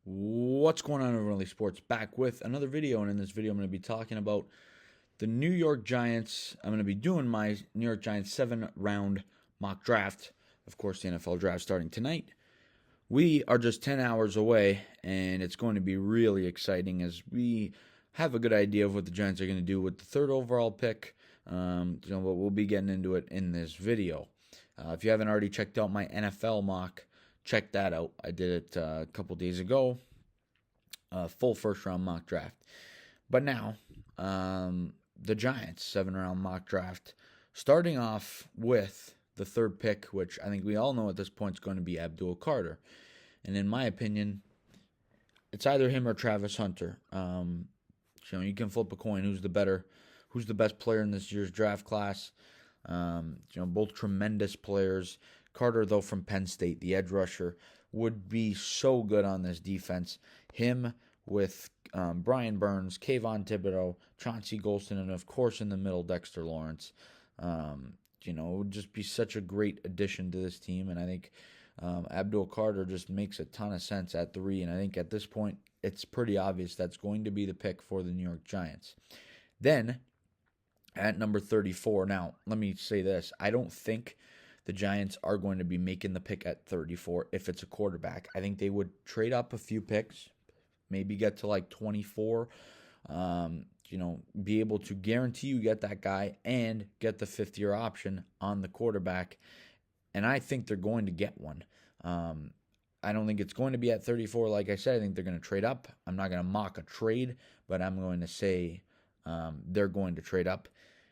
What's going on over Early Sports? Back with another video, and in this video, I'm going to be talking about the New York Giants. I'm going to be doing my New York Giants 7-round mock draft. Of course, the NFL draft starting tonight. We are just 10 hours away, and it's going to be really exciting as we have a good idea of what the Giants are going to do with the third overall pick. But we'll be getting into it in this video. If you haven't already checked out my NFL mock, check that out. I did it a couple days ago. Full first round mock draft. But now, the Giants 7-round mock draft, starting off with the third pick, which I think we all know at this point is going to be Abdul Carter. And in my opinion, it's either him or Travis Hunter. You can flip a coin. Who's the best player in this year's draft class? Both tremendous players. Carter, though, from Penn State, the edge rusher, would be so good on this defense. Him with Brian Burns, Kayvon Thibodeaux, Chauncey Golston, and of course in the middle, Dexter Lawrence. It would just be such a great addition to this team, and I think Abdul Carter just makes a ton of sense at 3, and I think at this point it's pretty obvious that's going to be the pick for the New York Giants. Then, at number 34, now let me say this, I don't think the Giants are going to be making the pick at 34 if it's a quarterback. I think they would trade up a few picks, maybe get to like 24, be able to guarantee you get that guy and get the fifth-year option on the quarterback. And I think they're going to get one. I don't think it's going to be at 34. Like I said, I think they're going to trade up. I'm not going to mock a trade, but I'm going to say they're going to trade up.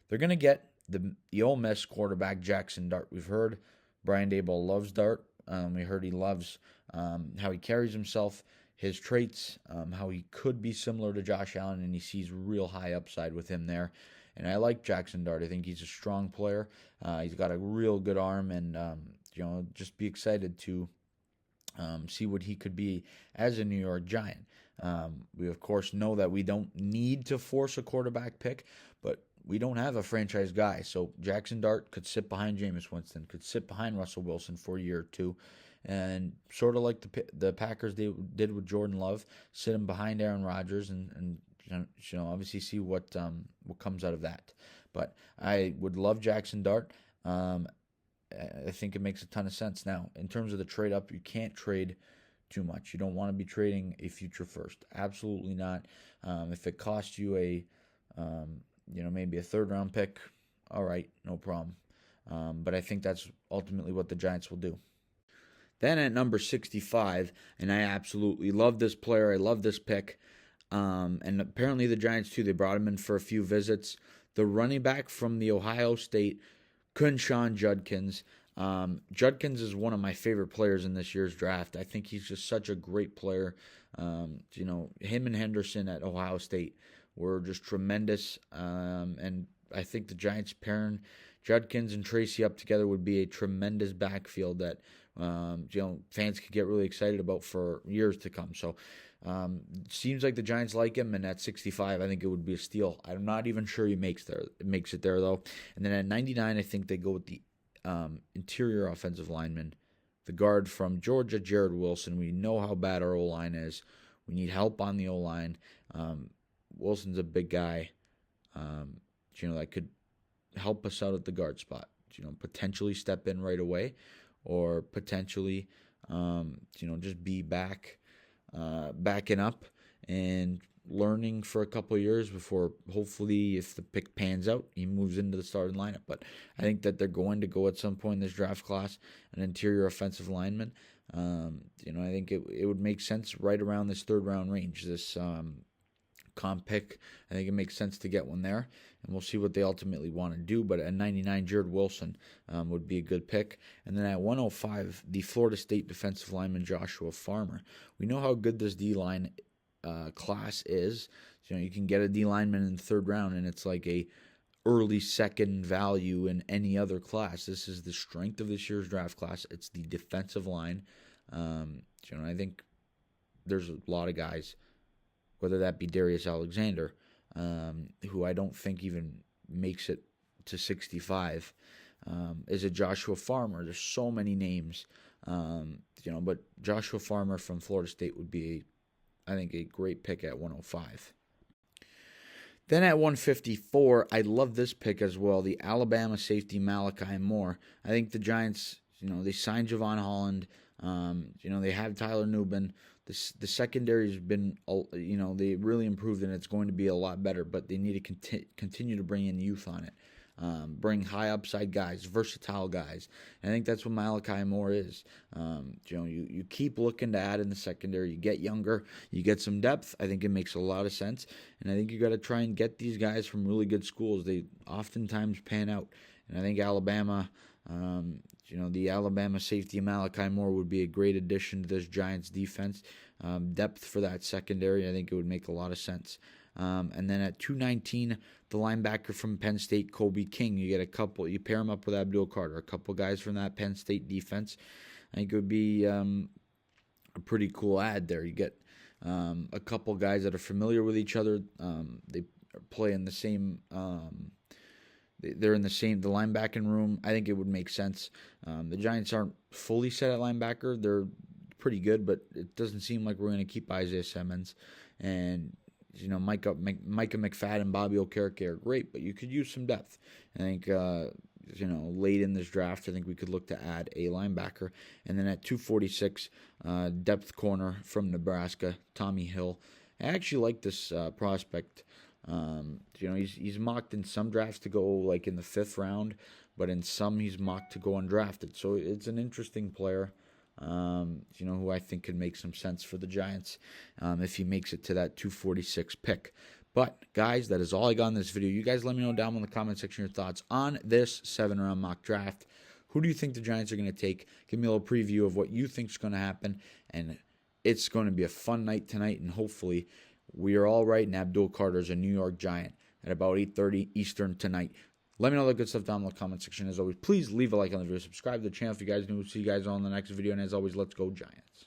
They're going to get the Ole Miss quarterback, Jackson Dart. We've heard Brian Daboll loves Dart. We heard he loves how he carries himself, his traits, how he could be similar to Josh Allen, and he sees real high upside with him there. And I like Jackson Dart. I think he's a strong player. He's got a real good arm, and just be excited to see what he could be as a New York Giant. We, of course, know that we don't need to force a quarterback pick, but we don't have a franchise guy. So Jackson Dart could sit behind Jameis Winston, could sit behind Russell Wilson for a year or two, and sort of like the Packers did with Jordan Love, sit him behind Aaron Rodgers and obviously see what comes out of that. But I would love Jackson Dart. I think it makes a ton of sense. Now, in terms of the trade up, you can't trade too much. You don't want to be trading a future first. Absolutely not. If it costs you maybe a third round pick, all right, no problem. But I think that's ultimately what the Giants will do. Then at number 65, and I absolutely love this player. I love this pick. And apparently the Giants too, they brought him in for a few visits. The running back from the Ohio State, Quinshon Judkins. Judkins is one of my favorite players in this year's draft. I think he's just such a great player. Him and Henderson at Ohio State were just tremendous. And I think the Giants pairing Judkins and Tracy up together would be a tremendous backfield that fans could get really excited about for years to come. So seems like the Giants like him, and at 65, I think it would be a steal. I'm not even sure he makes it there though. And then at 99, I think they go with the interior offensive lineman, the guard from Georgia, Jared Wilson. We know how bad our O-line is. We need help on the O-line. Wilson's a big guy, that could help us out at the guard spot. Potentially step in right away, or potentially, just be backing up and learning for a couple of years before, hopefully, if the pick pans out, he moves into the starting lineup. But I think that they're going to go at some point in this draft class an interior offensive lineman. I think it would make sense right around this third round range. This comp pick, I think it makes sense to get one there, and we'll see what they ultimately want to do. But at 99, Jared Wilson would be a good pick. And then at 105, the Florida State defensive lineman Joshua Farmer. We know how good this D-line class is. You can get a D lineman in the third round, and it's like a early second value in any other class. This is the strength of this year's draft class. It's the defensive line. I think there's a lot of guys, whether that be Darius Alexander, who I don't think even makes it to 65, is it Joshua Farmer? There's so many names, but Joshua Farmer from Florida State would be I think a great pick at 105. Then at 154, I love this pick as well. The Alabama safety Malachi Moore. I think the Giants, they signed Javon Holland. They have Tyler Nubin. The secondary has been, they really improved, and it's going to be a lot better. But they need to continue to bring in youth on it. Bring high upside guys, versatile guys. And I think that's what Malachi Moore is. You keep looking to add in the secondary. You get younger, you get some depth. I think it makes a lot of sense. And I think you got to try and get these guys from really good schools. They oftentimes pan out. And I think Alabama, the Alabama safety Malachi Moore would be a great addition to this Giants defense. Depth for that secondary, I think it would make a lot of sense. And then at 219, the linebacker from Penn State, Kobe King. You get you pair him up with Abdul Carter, a couple guys from that Penn State defense. I think it would be a pretty cool ad there. You get a couple guys that are familiar with each other. They play in the same. They're in the linebacking room. I think it would make sense. The Giants aren't fully set at linebacker. They're pretty good, but it doesn't seem like we're going to keep Isaiah Simmons. And Micah McFadden, Bobby Okereke are great, but you could use some depth. I think, late in this draft, I think we could look to add a linebacker. And then at 246, depth corner from Nebraska, Tommy Hill. I actually like this prospect. He's mocked in some drafts to go like in the 5th round, but in some he's mocked to go undrafted. So it's an interesting player. Who I think could make some sense for the Giants if he makes it to that 246 pick. But, guys, that is all I got in this video. You guys let me know down in the comment section your thoughts on this 7-round mock draft. Who do you think the Giants are going to take? Give me a little preview of what you think is going to happen. And it's going to be a fun night tonight, and hopefully we are all right, and Abdul Carter is a New York Giant at about 8:30 Eastern tonight. Let me know the good stuff down in the comment section. As always, please leave a like on the video. Subscribe to the channel if you guys new. See you guys on the next video. And as always, let's go Giants.